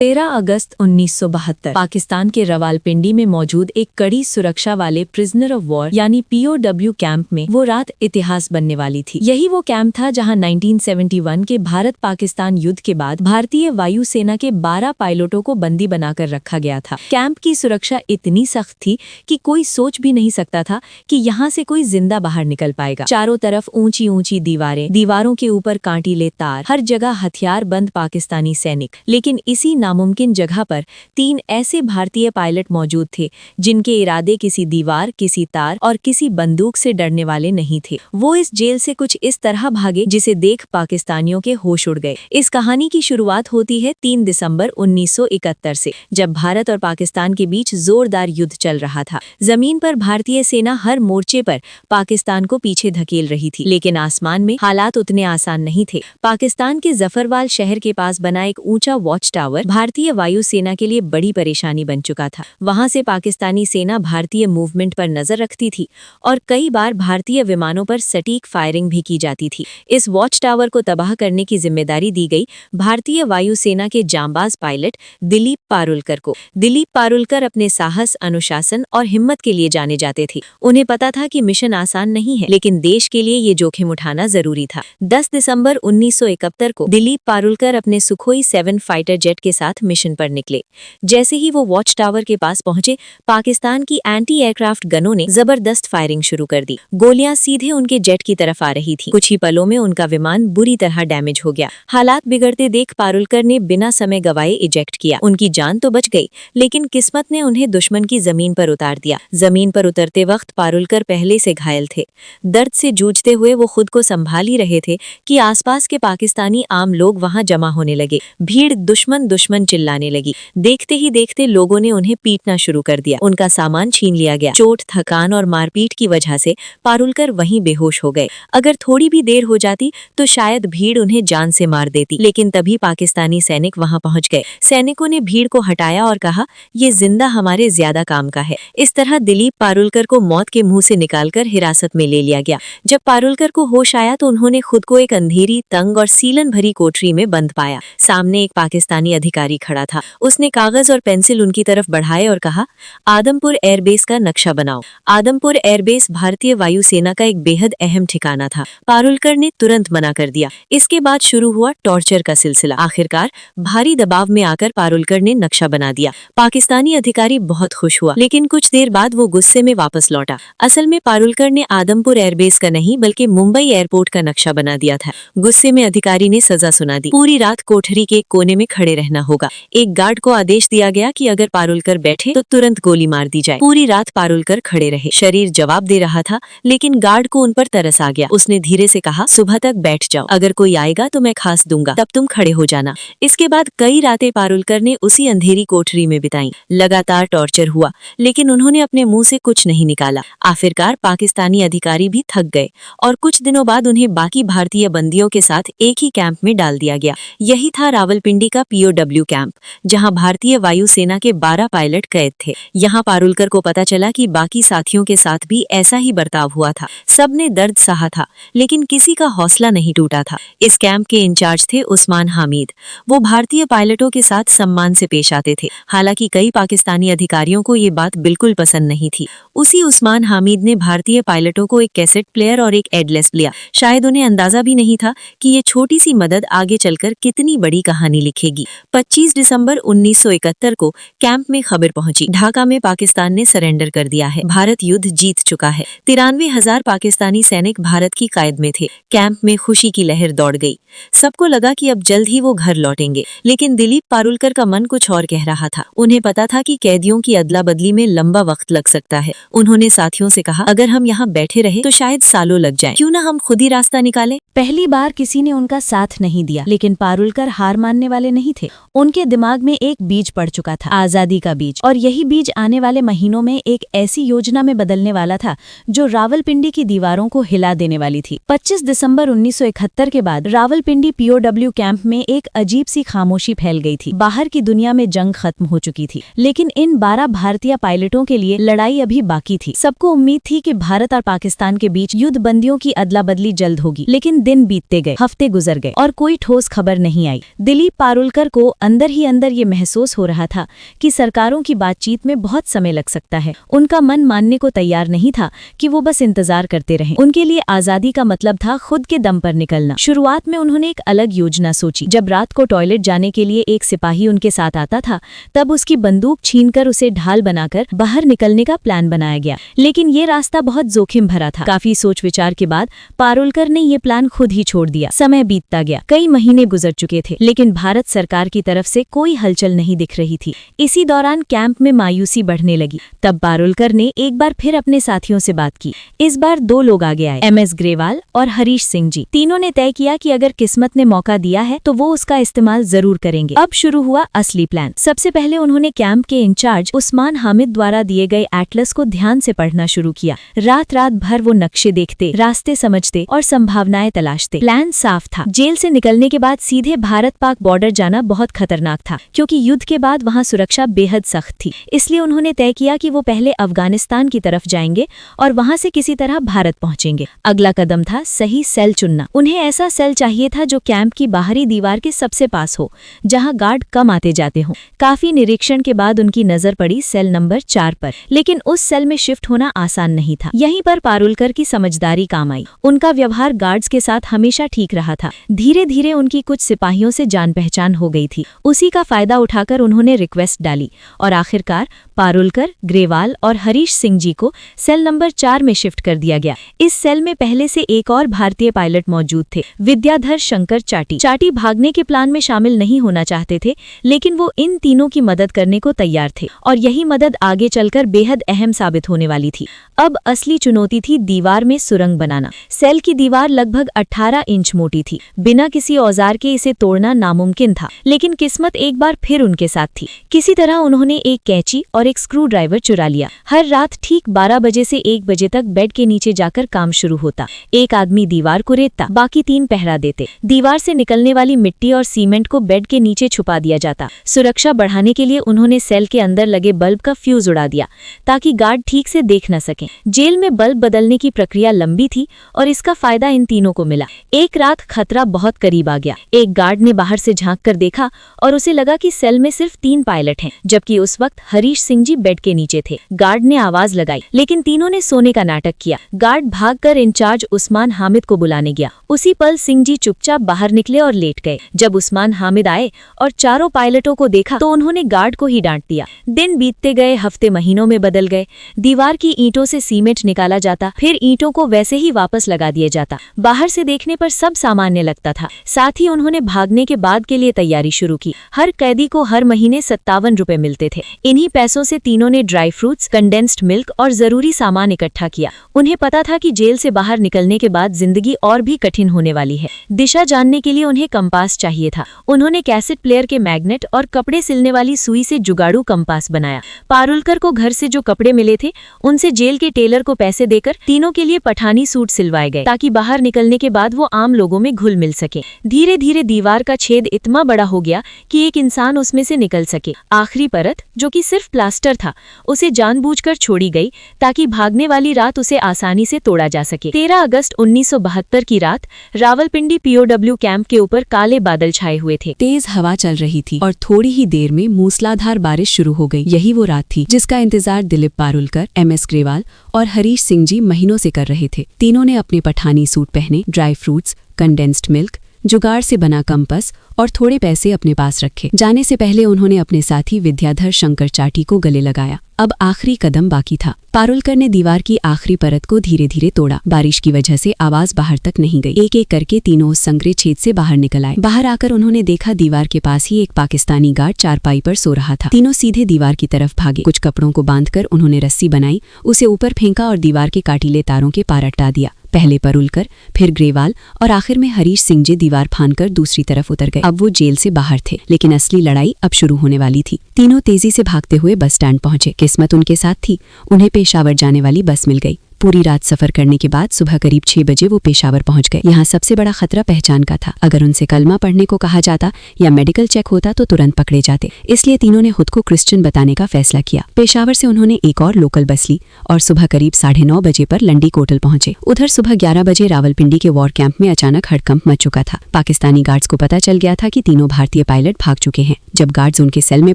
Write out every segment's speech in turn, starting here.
13 अगस्त 1972 पाकिस्तान के रावलपिंडी में मौजूद एक कड़ी सुरक्षा वाले प्रिजनर ऑफ वॉर यानी पीओडब्ल्यू कैंप में वो रात इतिहास बनने वाली थी। यही वो कैंप था जहां 1971 के भारत पाकिस्तान युद्ध के बाद भारतीय वायुसेना के 12 पायलटों को बंदी बनाकर रखा गया था। कैंप की सुरक्षा इतनी सख्त थी कि कोई सोच भी नहीं सकता था कि यहाँ से कोई जिंदा बाहर निकल पाएगा। चारों तरफ ऊंची ऊंची दीवारें, दीवारों के ऊपर कांटीले तार, हर जगह हथियार बंद पाकिस्तानी सैनिक। लेकिन इसी नामुमकिन जगह पर 3 ऐसे भारतीय पायलट मौजूद थे जिनके इरादे किसी दीवार, किसी तार और किसी बंदूक से डरने वाले नहीं थे। वो इस जेल से कुछ इस तरह भागे जिसे देख पाकिस्तानियों के होश उड़ गए। इस कहानी की शुरुआत होती है 3 दिसंबर 1971 से, जब भारत और पाकिस्तान के बीच जोरदार युद्ध चल रहा था। जमीन पर भारतीय सेना हर मोर्चे पर पाकिस्तान को पीछे धकेल रही थी, लेकिन आसमान में हालात उतने आसान नहीं थे। पाकिस्तान के जफरवाल शहर के पास बना एक ऊंचा वॉच टावर भारतीय वायुसेना के लिए बड़ी परेशानी बन चुका था। वहां से पाकिस्तानी सेना भारतीय मूवमेंट पर नजर रखती थी और कई बार भारतीय विमानों पर सटीक फायरिंग भी की जाती थी। इस वॉच टावर को तबाह करने की जिम्मेदारी दी गई भारतीय वायुसेना के जांबाज पायलट दिलीप पारुलकर को। दिलीप पारुलकर अपने साहस, अनुशासन और हिम्मत के लिए जाने जाते थे। उन्हें पता था कि मिशन आसान नहीं है, लेकिन देश के लिए ये जोखिम उठाना जरूरी था। 10 दिसंबर 1971 को दिलीप पारुलकर अपने सुखोई 7 फाइटर जेट के साथ मिशन पर निकले। जैसे ही वो वॉच टावर के पास पहुंचे, पाकिस्तान की एंटी एयरक्राफ्ट गनों ने जबरदस्त फायरिंग शुरू कर दी। गोलियां सीधे उनके जेट की तरफ आ रही थी। कुछ ही पलों में उनका विमान बुरी तरह डैमेज हो गया। हालात बिगड़ते देख पारुलकर ने बिना समय गवाए इजेक्ट किया। उनकी जान तो बच गई, लेकिन किस्मत ने उन्हें दुश्मन की जमीन पर उतार दिया। जमीन पर उतरते वक्त पारुलकर पहले से घायल थे। दर्द से जूझते हुए वो खुद को संभाल ही रहे थे कि आसपास के पाकिस्तानी आम लोग वहां जमा होने लगे। भीड़ दुश्मन दुश्मन चिल्लाने लगी। देखते ही देखते लोगों ने उन्हें पीटना शुरू कर दिया। उनका सामान छीन लिया गया। चोट, थकान और मारपीट की वजह से पारुलकर वहीं बेहोश हो गए। अगर थोड़ी भी देर हो जाती तो शायद भीड़ उन्हें जान से मार देती, लेकिन तभी पाकिस्तानी सैनिक वहां पहुंच गए। सैनिकों ने भीड़ को हटाया और कहा, ये जिंदा हमारे ज्यादा काम का है। इस तरह दिलीप पारुलकर को मौत के मुंह से निकालकर हिरासत में ले लिया गया। जब पारुलकर को होश आया तो उन्होंने खुद को एक अंधेरी, तंग और सीलन भरी कोठरी में बंद पाया। सामने एक पाकिस्तानी अधिकारी खड़ा था। उसने कागज और पेंसिल उनकी तरफ बढ़ाए और कहा, आदमपुर एयरबेस का नक्शा बनाओ। आदमपुर एयरबेस भारतीय वायुसेना का एक बेहद अहम ठिकाना था। पारुलकर ने तुरंत मना कर दिया। इसके बाद शुरू हुआ टॉर्चर का सिलसिला। आखिरकार भारी दबाव में आकर पारुलकर ने नक्शा बना दिया। पाकिस्तानी अधिकारी बहुत खुश हुआ, लेकिन कुछ देर बाद वो गुस्से में वापस लौटा। असल में पारुलकर ने आदमपुर एयरबेस का नहीं बल्कि मुंबई एयरपोर्ट का नक्शा बना दिया था। गुस्से में अधिकारी ने सजा सुना दी। पूरी रात कोठरी के कोने में खड़े रहना होगा। एक गार्ड को आदेश दिया गया कि अगर पारुलकर बैठे तो तुरंत गोली मार दी जाए। पूरी रात पारुलकर खड़े रहे। शरीर जवाब दे रहा था, लेकिन गार्ड को उन पर तरस आ गया। उसने धीरे से कहा, सुबह तक बैठ जाओ, अगर कोई आएगा तो मैं खास दूंगा, तब तुम खड़े हो जाना। इसके बाद कई रातें पारुलकर ने उसी अंधेरी कोठरी में बिताई। लगातार टॉर्चर हुआ, लेकिन उन्होंने अपने मुंह से कुछ नहीं निकाला। आखिरकार पाकिस्तानी अधिकारी भी थक गए और कुछ दिनों बाद उन्हें बाकी भारतीय बंदियों के साथ एक ही कैंप में डाल दिया गया। यही था रावलपिंडी का पीओडब्ल्यू कैंप, जहां भारतीय वायुसेना के 12 पायलट कैद थे। यहाँ पारुलकर को पता चला कि बाकी साथियों के साथ भी ऐसा ही बर्ताव हुआ था। सबने दर्द सहा था, लेकिन किसी का हौसला नहीं टूटा था। इस कैंप के इंचार्ज थे उस्मान हामिद। वो भारतीय पायलटों के साथ सम्मान से पेश आते थे। हालांकि कई पाकिस्तानी अधिकारियों को ये बात बिल्कुल पसंद नहीं थी। उसी उस्मान हामिद ने भारतीय पायलटों को एक कैसेट प्लेयर और एक एडलेस दिया। शायद उन्हें अंदाजा भी नहीं था कि ये छोटी सी मदद आगे चलकर कितनी बड़ी कहानी लिखेगी। 25 दिसंबर 1971 को कैंप में खबर पहुंची, ढाका में पाकिस्तान ने सरेंडर कर दिया है। भारत युद्ध जीत चुका है। 93,000 पाकिस्तानी सैनिक भारत की कैद में थे। कैंप में खुशी की लहर दौड़ गई। सबको लगा कि अब जल्द ही वो घर लौटेंगे, लेकिन दिलीप पारुलकर का मन कुछ और कह रहा था। उन्हें पता था कि कैदियों की अदला बदली में लंबा वक्त लग सकता है। उन्होंने साथियों से कहा, अगर हम यहाँ बैठे रहे तो शायद सालों लग जाए, क्यों ना हम खुद ही रास्ता निकालें। पहली बार किसी ने उनका साथ नहीं दिया, लेकिन पारुलकर हार मानने वाले नहीं थे। उनके दिमाग में एक बीज पड़ चुका था, आजादी का बीज, और यही बीज आने वाले महीनों में एक ऐसी योजना में बदलने वाला था जो रावलपिंडी की दीवारों को हिला देने वाली थी। 25 दिसंबर 1971 के बाद रावलपिंडी पीओडब्ल्यू कैंप में एक अजीब सी खामोशी फैल गई थी। बाहर की दुनिया में जंग खत्म हो चुकी थी, लेकिन इन 12 भारतीय पायलटों के लिए लड़ाई अभी बाकी थी। सबको उम्मीद थी कि भारत और पाकिस्तान के बीच युद्ध बंदियों की अदला बदली जल्द होगी, लेकिन लेकिन दिन बीतते गए, हफ्ते गुजर गए और कोई ठोस खबर नहीं आई। दिलीप पारुलकर को अंदर ही अंदर ये महसूस हो रहा था कि सरकारों की बातचीत में बहुत समय लग सकता है। उनका मन मानने को तैयार नहीं था कि वो बस इंतजार करते रहें। उनके लिए आजादी का मतलब था खुद के दम पर निकलना। शुरुआत में उन्होंने एक अलग योजना सोची। जब रात को टॉयलेट जाने के लिए एक सिपाही उनके साथ आता था, तब उसकी बंदूक छीनकर उसे ढाल बनाकर बाहर निकलने का प्लान बनाया गया। लेकिन ये रास्ता बहुत जोखिम भरा था। काफी सोच विचार के बाद पारुलकर ने ये प्लान खुद ही छोड़ दिया। समय बीतता गया, कई महीने गुजर चुके थे, लेकिन भारत सरकार की तरफ से कोई हलचल नहीं दिख रही थी। इसी दौरान कैंप में मायूसी बढ़ने लगी। तब पारुलकर ने एक बार फिर अपने साथियों से बात की। इस बार 2 लोग आगे आए, MS ग्रेवाल और हरीश सिंह जी। तीनों ने तय किया कि अगर किस्मत ने मौका दिया है तो वो उसका इस्तेमाल जरूर करेंगे। अब शुरू हुआ असली प्लान। सबसे पहले उन्होंने कैंप के इंचार्ज उस्मान हामिद द्वारा दिए गए एटलस को ध्यान से पढ़ना शुरू किया। रात रात भर वो नक्शे देखते, रास्ते समझते और संभावनाएं तलाशते। प्लान साफ था। जेल से निकलने के बाद सीधे भारत पाक बॉर्डर जाना बहुत खतरनाक था, क्योंकि युद्ध के बाद वहां सुरक्षा बेहद सख्त थी। इसलिए उन्होंने तय किया कि वो पहले अफगानिस्तान की तरफ जाएंगे और वहां से किसी तरह भारत पहुंचेंगे। अगला कदम था सही सेल चुनना। उन्हें ऐसा सेल चाहिए था जो कैंप की बाहरी दीवार के सबसे पास हो, जहां गार्ड कम आते जाते हों। काफी निरीक्षण के बाद उनकी नजर पड़ी सेल नंबर 4 पर, लेकिन उस सेल में शिफ्ट होना आसान नहीं था। यहीं पर पारुलकर की समझदारी काम आई। उनका व्यवहार गार्ड्स के साथ हमेशा ठीक रहा था। धीरे धीरे उनकी कुछ सिपाहियों से जान पहचान हो गई थी। उसी का फायदा उठाकर उन्होंने रिक्वेस्ट डाली और आखिरकार पारुलकर, ग्रेवाल और हरीश सिंह जी को सेल नंबर 4 में शिफ्ट कर दिया गया। इस सेल में पहले से एक और भारतीय पायलट मौजूद थे, विद्याधर शंकर चाटी। चाटी भागने के प्लान में शामिल नहीं होना चाहते थे, लेकिन वो इन तीनों की मदद करने को तैयार थे और यही मदद आगे चलकर बेहद अहम साबित होने वाली थी। अब असली चुनौती थी दीवार में सुरंग बनाना। सेल की दीवार लगभग 18 इंच मोटी थी। बिना किसी औजार के इसे तोड़ना नामुमकिन था, लेकिन किस्मत एक बार फिर उनके साथ थी। किसी तरह उन्होंने एक कैंची और एक स्क्रू ड्राइवर चुरा लिया। हर रात ठीक 12 बजे से 1 बजे तक बेड के नीचे जाकर काम शुरू होता। एक आदमी दीवार को रेतता, बाकी 3 पहरा देते। दीवार से निकलने वाली मिट्टी और सीमेंट को बेड के नीचे छुपा दिया जाता। सुरक्षा बढ़ाने के लिए उन्होंने सेल के अंदर लगे बल्ब का फ्यूज उड़ा दिया, ताकि गार्ड ठीक से देख न सकें। जेल में बल्ब बदलने की प्रक्रिया लंबी थी और इसका फायदा इन तीनों को मिला। एक रात खतरा बहुत करीब आ गया। एक गार्ड ने बाहर से झांक कर देखा और उसे लगा कि सेल में सिर्फ 3 पायलट हैं, जबकि उस वक्त हरीश सिंह जी बेड के नीचे थे। गार्ड ने आवाज लगाई, लेकिन तीनों ने सोने का नाटक किया। गार्ड भागकर इंचार्ज उस्मान हामिद को बुलाने गया। उसी पल सिंह जी चुपचाप बाहर निकले और लेट गए। जब उस्मान हामिद आए और चारों पायलटों को देखा तो उन्होंने गार्ड को ही डांट दिया। दिन बीतते गए, हफ्ते महीनों में बदल गए। दीवार की ईंटों से सीमेंट निकाला जाता, फिर ईंटों को वैसे ही वापस लगा दिया जाता। बाहर से देखने पर सब सामान्य लगता था। साथ ही उन्होंने भागने के बाद के लिए तैयारी शुरू की। हर कैदी को हर महीने 57 रुपए मिलते थे। इन्हीं पैसों से तीनों ने ड्राई फ्रूट्स, कंडेंस्ड मिल्क और जरूरी सामान इकट्ठा किया। उन्हें पता था कि जेल से बाहर निकलने के बाद जिंदगी और भी कठिन होने वाली है। दिशा जानने के लिए उन्हें कंपास चाहिए था। उन्होंने कैसेट प्लेयर के मैग्नेट और कपड़े सिलने वाली सुई से जुगाड़ू कंपास बनाया। पारुलकर को घर से जो कपड़े मिले थे, उनसे जेल के टेलर को पैसे देकर तीनों के लिए पठानी सूट सिलवाए गए, ताकि बाहर निकलने के बाद वो आम लोगों में घुल मिल सके। धीरे धीरे दीवार का छेद इतना बड़ा हो गया कि एक इंसान उसमें से निकल सके। आखिरी परत, जो कि सिर्फ प्लास्टर था, उसे जानबूझकर छोड़ी गई ताकि भागने वाली रात उसे आसानी से तोड़ा जा सके। 13 अगस्त 1972 की रात रावलपिंडी POW कैंप के ऊपर काले बादल छाए हुए थे। तेज हवा चल रही थी और थोड़ी ही देर में मूसलाधार बारिश शुरू हो गई। यही वो रात थी जिसका इंतजार दिलीप पारुलकर, MS ग्रेवाल और हरीश सिंह जी महीनों से कर रहे थे। तीनों ने अपने पठानी सूट पहने, ड्राई फ्रूट्स, कंडेंस्ड मिल्क, जुगाड़ से बना कंपास और थोड़े पैसे अपने पास रखे। जाने से पहले उन्होंने अपने साथी विद्याधर शंकर चाटी को गले लगाया। अब आखिरी कदम बाकी था। पारुलकर ने दीवार की आखिरी परत को धीरे धीरे तोड़ा। बारिश की वजह से आवाज बाहर तक नहीं गई। एक एक करके तीनों उस संकरे छेद से बाहर निकल आए। बाहर आकर उन्होंने देखा दीवार के पास ही एक पाकिस्तानी गार्ड चारपाई पर सो रहा था। तीनों सीधे दीवार की तरफ भागे। कुछ कपड़ों को बांधकर उन्होंने रस्सी बनाई, उसे ऊपर फेंका और दीवार के काटीले तारों के पार अटका दिया। पहले पारुलकर, फिर ग्रेवाल और आखिर में हरीश सिंह जी दीवार फांदकर दूसरी तरफ उतर गए। अब वो जेल से बाहर थे, लेकिन असली लड़ाई अब शुरू होने वाली थी। तीनों तेजी से भागते हुए बस स्टैंड पहुंचे। किस्मत उनके साथ थी, उन्हें पेशावर जाने वाली बस मिल गई। पूरी रात सफर करने के बाद सुबह करीब 6 बजे वो पेशावर पहुंच गए। यहाँ सबसे बड़ा खतरा पहचान का था। अगर उनसे कलमा पढ़ने को कहा जाता या मेडिकल चेक होता तो तुरंत पकड़े जाते। इसलिए तीनों ने खुद को क्रिश्चियन बताने का फैसला किया। पेशावर से उन्होंने एक और लोकल बस ली और सुबह करीब 9:30 बजे पर लंडी कोटल पहुंचे। उधर सुबह 11 बजे रावलपिंडी के वॉर कैंप में अचानक हड़कंप मच चुका था। पाकिस्तानी गार्ड्स को पता चल गया था कि तीनों भारतीय पायलट भाग चुके हैं। जब गार्ड्स उनके सेल में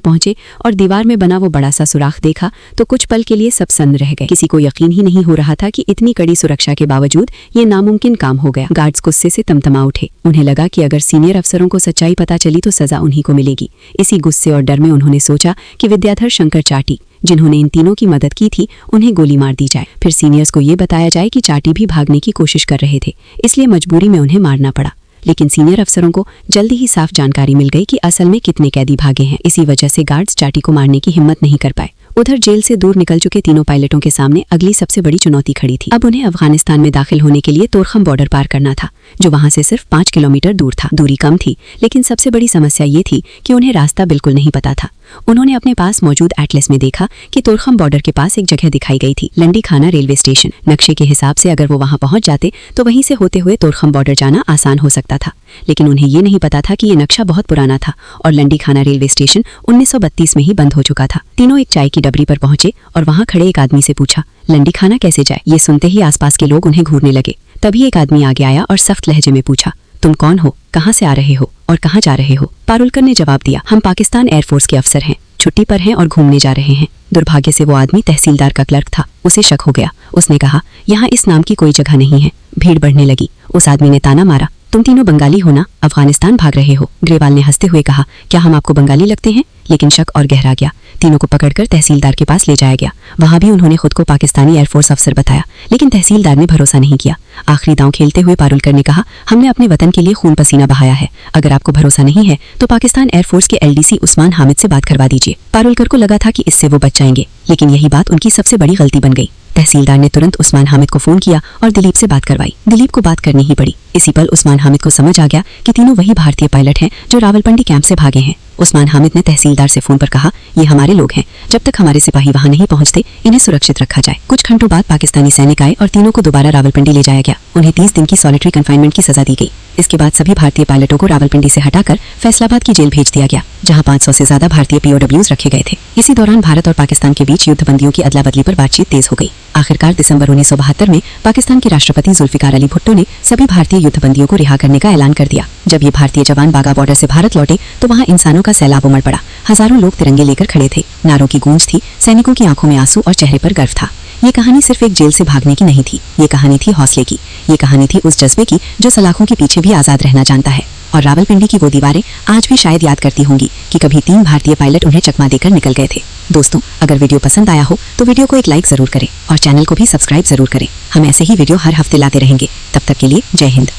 पहुंचे और दीवार में बना वो बड़ा सा सुराख देखा तो कुछ पल के लिए सब सन्न रह गए। किसी को यकीन ही नहीं हो रहा था कि इतनी कड़ी सुरक्षा के बावजूद ये नामुमकिन काम हो गया। गार्ड्स गुस्से से तमतमा उठे। उन्हें लगा कि अगर सीनियर अफसरों को सच्चाई पता चली तो सजा उन्हीं को मिलेगी। इसी गुस्से और डर में उन्होंने सोचा कि विद्याधर शंकर चाटी, जिन्होंने इन तीनों की मदद की थी, उन्हें गोली मार दी जाए। फिर सीनियर्स को ये बताया जाए कि चाटी भी भागने की कोशिश कर रहे थे, इसलिए मजबूरी में उन्हें मारना पड़ा। लेकिन सीनियर अफसरों को जल्दी ही साफ जानकारी मिल गई कि असल में कितने कैदी भागे हैं। इसी वजह से गार्ड्स चाटी को मारने की हिम्मत नहीं कर पाए। उधर जेल से दूर निकल चुके तीनों पायलटों के सामने अगली सबसे बड़ी चुनौती खड़ी थी। अब उन्हें अफगानिस्तान में दाखिल होने के लिए तोरखम बॉर्डर पार करना था, जो वहां से सिर्फ 5 किलोमीटर दूर था। दूरी कम थी, लेकिन सबसे बड़ी समस्या ये थी कि उन्हें रास्ता बिल्कुल नहीं पता था। उन्होंने अपने पास मौजूद एटलस में देखा कि तोरखम बॉर्डर के पास एक जगह दिखाई गई थी, लंडी खाना रेलवे स्टेशन। नक्शे के हिसाब से अगर वो वहां पहुंच जाते तो वहीं से होते हुए तोरखम बॉर्डर जाना आसान हो सकता था। लेकिन उन्हें ये नहीं पता था कि ये नक्शा बहुत पुराना था और लंडी खाना रेलवे स्टेशन 1932 में ही बंद हो चुका था। तीनों एक चाय की डबरी पर पहुंचे और वहां खड़े एक आदमी से पूछा, लंडी खाना कैसे जाए? ये सुनते ही आसपास के लोग उन्हें घूरने लगे। तभी एक आदमी आगे आया और सख्त लहजे में पूछा, तुम कौन हो, कहाँ से आ रहे हो और कहाँ जा रहे हो? पारुलकर ने जवाब दिया, हम पाकिस्तान एयरफोर्स के अफसर हैं, छुट्टी पर हैं और घूमने जा रहे हैं। दुर्भाग्य से वो आदमी तहसीलदार का क्लर्क था। उसे शक हो गया। उसने कहा, यहाँ इस नाम की कोई जगह नहीं है। भीड़ बढ़ने लगी। उस आदमी ने ताना मारा, तुम तीनों बंगाली हो ना, अफगानिस्तान भाग रहे हो? ग्रेवाल ने हंसते हुए कहा, क्या हम आपको बंगाली लगते हैं? लेकिन शक और गहरा गया। तीनों को पकड़कर तहसीलदार के पास ले जाया गया। वहां भी उन्होंने खुद को पाकिस्तानी एयरफोर्स अफसर बताया, लेकिन तहसीलदार ने भरोसा नहीं किया। आखिरी दांव खेलते हुए पारुलकर ने कहा, हमने अपने वतन के लिए खून पसीना बहाया है। अगर आपको भरोसा नहीं है तो पाकिस्तान एयरफोर्स के LDC उस्मान हामिद से बात करवा दीजिए। पारुलकर को लगा था कि इससे वो बच जाएंगे, लेकिन यही बात उनकी सबसे बड़ी गलती बन गई। तहसीलदार ने तुरंत उस्मान हामिद को फोन किया और दिलीप से बात करवाई। दिलीप को बात करनी ही पड़ी। इसी पल उस्मान हामिद को समझ आ गया कि तीनों वही भारतीय पायलट हैं जो रावलपिंडी कैंप से भागे हैं। उस्मान हामिद ने तहसीलदार से फोन पर कहा, ये हमारे लोग हैं, जब तक हमारे सिपाही वहां नहीं पहुंचते इन्हें सुरक्षित रखा जाए। कुछ घंटों बाद पाकिस्तानी सैनिक आए और तीनों को दोबारा रावलपिंडी ले जाया गया। उन्हें 30 दिन की सॉलिटरी कन्फाइनमेंट की सजा दी गई। इसके बाद सभी भारतीय पायलटों को रावलपिंडी से हटाकर फैसलाबाद की जेल भेज दिया गया, जहां 500 से ज्यादा भारतीय POWs रखे गए थे। इसी दौरान भारत और पाकिस्तान के बीच युद्धबंदियों की अदला बदली पर बातचीत तेज हो गई। आखिरकार दिसंबर 1972 में पाकिस्तान के राष्ट्रपति जुल्फिकार अली भुट्टो ने सभी भारतीय युद्धबंदियों को रिहा करने का ऐलान कर दिया। जब ये भारतीय जवान बागा बॉर्डर से भारत लौटे तो वहां इंसानों का सैलाब उमड़ पड़ा। हजारों लोग तिरंगे लेकर खड़े थे। नारों की गूंज थी। सैनिकों की आंखों में आंसू और चेहरे पर गर्व था। ये कहानी सिर्फ एक जेल से भागने की नहीं थी। ये कहानी थी हौसले की। ये कहानी थी उस जज्बे की जो सलाखों के पीछे भी आजाद रहना जानता है। और रावलपिंडी की वो दीवारें आज भी शायद याद करती होंगी कि कभी 3 भारतीय पायलट उन्हें चकमा देकर निकल गए थे। दोस्तों, अगर वीडियो पसंद आया हो तो वीडियो को एक लाइक जरूर करें और चैनल को भी सब्सक्राइब जरूर करें। हम ऐसे ही वीडियो हर हफ्ते लाते रहेंगे। तब तक के लिए जय हिंद।